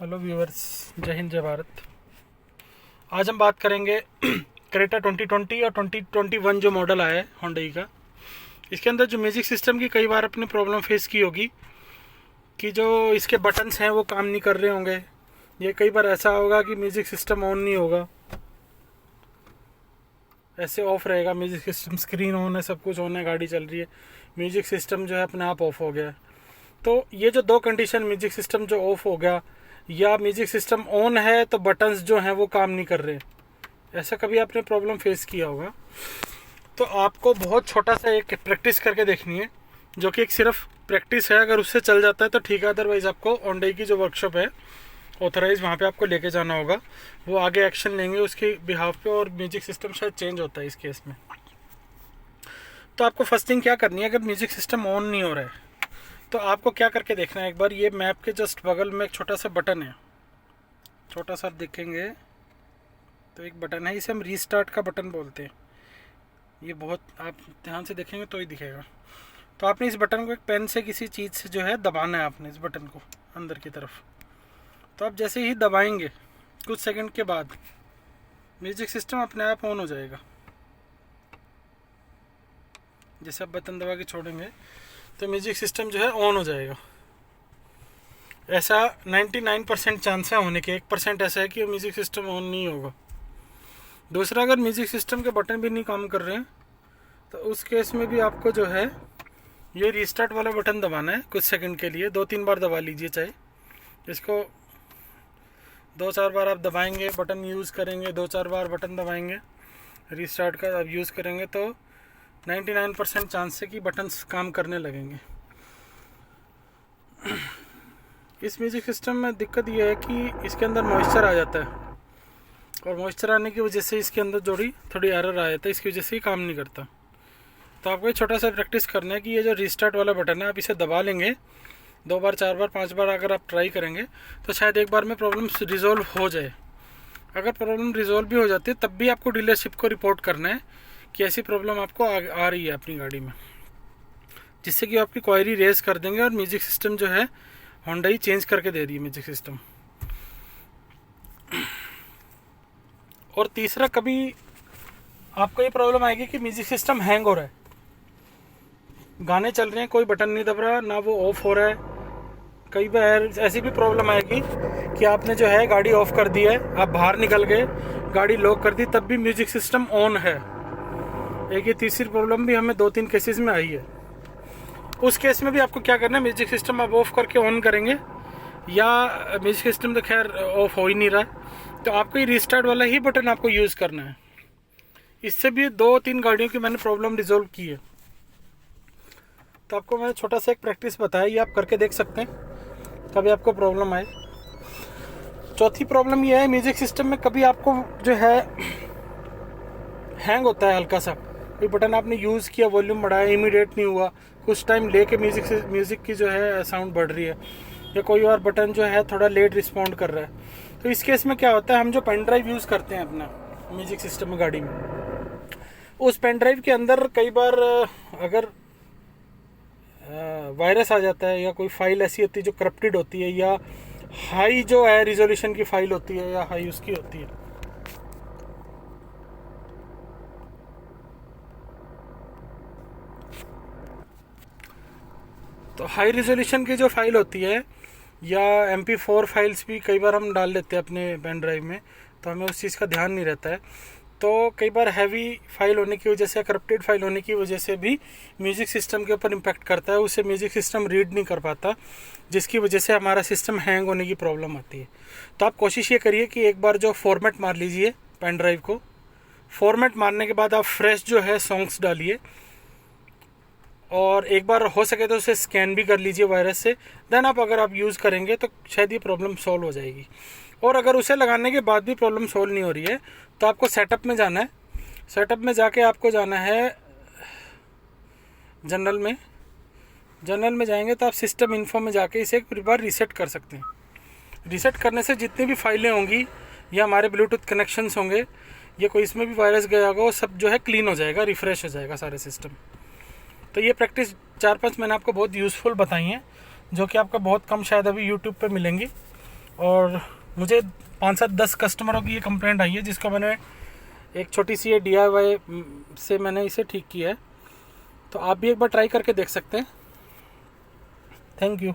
Hello viewers, जय हिंद जय भारत। आज हम बात करेंगे क्रेटा 2020 और 2021 जो मॉडल आया है होंडई का। इसके अंदर जो म्यूज़िक सिस्टम की कई बार अपनी प्रॉब्लम फेस की होगी कि जो इसके बटन्स हैं वो काम नहीं कर रहे होंगे। ये कई बार ऐसा होगा कि म्यूज़िक सिस्टम ऑन नहीं होगा, ऐसे ऑफ रहेगा म्यूज़िक सिस्टम। स्क्रीन ऑन है, सब कुछ ऑन है, गाड़ी चल रही है, म्यूज़िक सिस्टम जो है अपने आप ऑफ हो गया है। तो ये जो दो कंडीशन, म्यूज़िक सिस्टम जो ऑफ हो गया या म्यूज़िक सिस्टम ऑन है तो बटन्स जो हैं वो काम नहीं कर रहे, ऐसा कभी आपने प्रॉब्लम फेस किया होगा। तो आपको बहुत छोटा सा एक प्रैक्टिस करके देखनी है, जो कि एक सिर्फ प्रैक्टिस है। अगर उससे चल जाता है तो ठीक है, अदरवाइज़ आपको होंडई की जो वर्कशॉप है ऑथराइज, वहाँ पे आपको लेके जाना होगा। वो आगे एक्शन लेंगे उसके बिहाफ पे, और म्यूज़िक सिस्टम शायद चेंज होता है इस केस में। तो आपको फर्स्ट थिंग क्या करनी है, अगर म्यूज़िक सिस्टम ऑन नहीं हो रहा है तो आपको क्या करके देखना है। एक बार ये मैप के जस्ट बगल में एक छोटा सा बटन है, छोटा सा देखेंगे तो एक बटन है, इसे हम रीस्टार्ट का बटन बोलते हैं। ये बहुत आप ध्यान से देखेंगे तो ही दिखेगा। तो आपने इस बटन को एक पेन से किसी चीज़ से जो है दबाना है, आपने इस बटन को अंदर की तरफ। तो आप जैसे ही दबाएंगे कुछ सेकंड के बाद म्यूज़िक सिस्टम अपने आप ऑन हो जाएगा। जैसे आप बटन दबा के छोड़ेंगे तो म्यूज़िक सिस्टम जो है ऑन हो जाएगा। ऐसा 99% चांस है होने के, 1% ऐसा है कि म्यूज़िक सिस्टम ऑन नहीं होगा। दूसरा, अगर म्यूज़िक सिस्टम के बटन भी नहीं काम कर रहे हैं तो उस केस में भी आपको जो है ये रीस्टार्ट वाला बटन दबाना है कुछ सेकंड के लिए। 2-3 बार दबा लीजिए, चाहे इसको 2-4 बार आप दबाएंगे, बटन यूज़ करेंगे, 2-4 बार बटन दबाएंगे रीस्टार्ट का आप यूज़ करेंगे तो 99% चांस है कि बटन्स काम करने लगेंगे। इस म्यूज़िक सिस्टम में दिक्कत यह है कि इसके अंदर मॉइस्चर आ जाता है, और मॉइस्चर आने की वजह से इसके अंदर थोड़ी एरर आ जाता है, इसकी वजह से ही काम नहीं करता। तो आपको एक छोटा सा प्रैक्टिस करना है कि ये जो रीस्टार्ट वाला बटन है, आप इसे दबा लेंगे 2 बार 4 बार 5 बार अगर आप ट्राई करेंगे तो शायद एक बार में प्रॉब्लम रिजॉल्व हो जाए। अगर प्रॉब्लम रिजॉल्व भी हो जाती है तब भी आपको डीलरशिप को रिपोर्ट करना है कि ऐसी प्रॉब्लम आपको आ रही है अपनी गाड़ी में, जिससे कि आपकी क्वायरी रेज कर देंगे और म्यूज़िक सिस्टम जो है होंडई चेंज करके दे रही है म्यूज़िक सिस्टम। और तीसरा, कभी आपको ये प्रॉब्लम आएगी कि म्यूज़िक सिस्टम हैंग हो रहा है, गाने चल रहे हैं, कोई बटन नहीं दब रहा, ना वो ऑफ हो रहा है। कई बार ऐसी भी प्रॉब्लम आएगी कि आपने जो है गाड़ी ऑफ कर दी है, आप बाहर निकल गए, गाड़ी लॉक कर दी, तब भी म्यूज़िक सिस्टम ऑन है। एक ये तीसरी प्रॉब्लम भी हमें 2-3 केसेस में आई है। उस केस में भी आपको क्या करना है, म्यूज़िक सिस्टम आप ऑफ करके ऑन करेंगे, या म्यूज़िक सिस्टम तो खैर ऑफ हो ही नहीं रहा, तो आपको ये रीस्टार्ट वाला ही बटन आपको यूज़ करना है। इससे भी 2-3 गाड़ियों की मैंने प्रॉब्लम रिजॉल्व की है। तो आपको मैंने छोटा सा एक प्रैक्टिस बताया, ये आप करके देख सकते हैं कभी आपको प्रॉब्लम आए। चौथी प्रॉब्लम ये है, म्यूज़िक सिस्टम में कभी आपको जो है हैंग होता है हल्का सा, कोई बटन आपने यूज़ किया, वॉल्यूम बढ़ाया, इमीडिएट नहीं हुआ, कुछ टाइम लेके म्यूज़िक की जो है साउंड बढ़ रही है, या कोई और बटन जो है थोड़ा लेट रिस्पॉन्ड कर रहा है। तो इस केस में क्या होता है, हम जो पेन ड्राइव यूज़ करते हैं अपना म्यूज़िक सिस्टम में गाड़ी में, उस पेन ड्राइव के अंदर कई बार अगर वायरस आ जाता है, या कोई फाइल ऐसी होती है जो करप्टेड होती है, या हाई जो है रिजोल्यूशन की फाइल होती है, या हाई उसकी होती है, तो हाई रिजोल्यूशन की जो फाइल होती है, या MP4 फाइल्स भी कई बार हम डाल लेते हैं अपने पेन ड्राइव में, तो हमें उस चीज़ का ध्यान नहीं रहता है। तो कई बार हैवी फाइल होने की वजह से, करप्टेड फाइल होने की वजह से भी म्यूज़िक सिस्टम के ऊपर इम्पैक्ट करता है, उसे म्यूज़िक सिस्टम रीड नहीं कर पाता, जिसकी वजह से हमारा सिस्टम हैंग होने की प्रॉब्लम आती है। तो आप कोशिश ये करिए कि एक बार जो फॉर्मेट मार लीजिए पेन ड्राइव को, फॉर्मेट मारने के बाद आप फ्रेश जो है सॉन्ग्स डालिए, और एक बार हो सके तो उसे स्कैन भी कर लीजिए वायरस से। देन अगर आप यूज़ करेंगे तो शायद ये प्रॉब्लम सॉल्व हो जाएगी। और अगर उसे लगाने के बाद भी प्रॉब्लम सॉल्व नहीं हो रही है तो आपको सेटअप में जाना है। सेटअप में जाके आपको जाना है जनरल में जाएंगे तो आप सिस्टम इन्फो में जाके इसे एक बार रीसेट कर सकते हैं। रीसेट करने से जितनी भी फाइलें होंगी, या हमारे ब्लूटूथ कनेक्शंस होंगे, या कोई इसमें भी वायरस गया होगा, वो सब जो है क्लीन हो जाएगा, रिफ़्रेश हो जाएगा सारे सिस्टम। तो ये प्रैक्टिस 4-5 मैंने आपको बहुत यूज़फुल बताई हैं, जो कि आपको बहुत कम शायद अभी यूट्यूब पे मिलेंगी। और मुझे 5-7-10 कस्टमरों की ये कंप्लेंट आई है, जिसको मैंने एक छोटी सी ये DIY से मैंने इसे ठीक किया है। तो आप भी एक बार ट्राई करके देख सकते हैं। Thank you.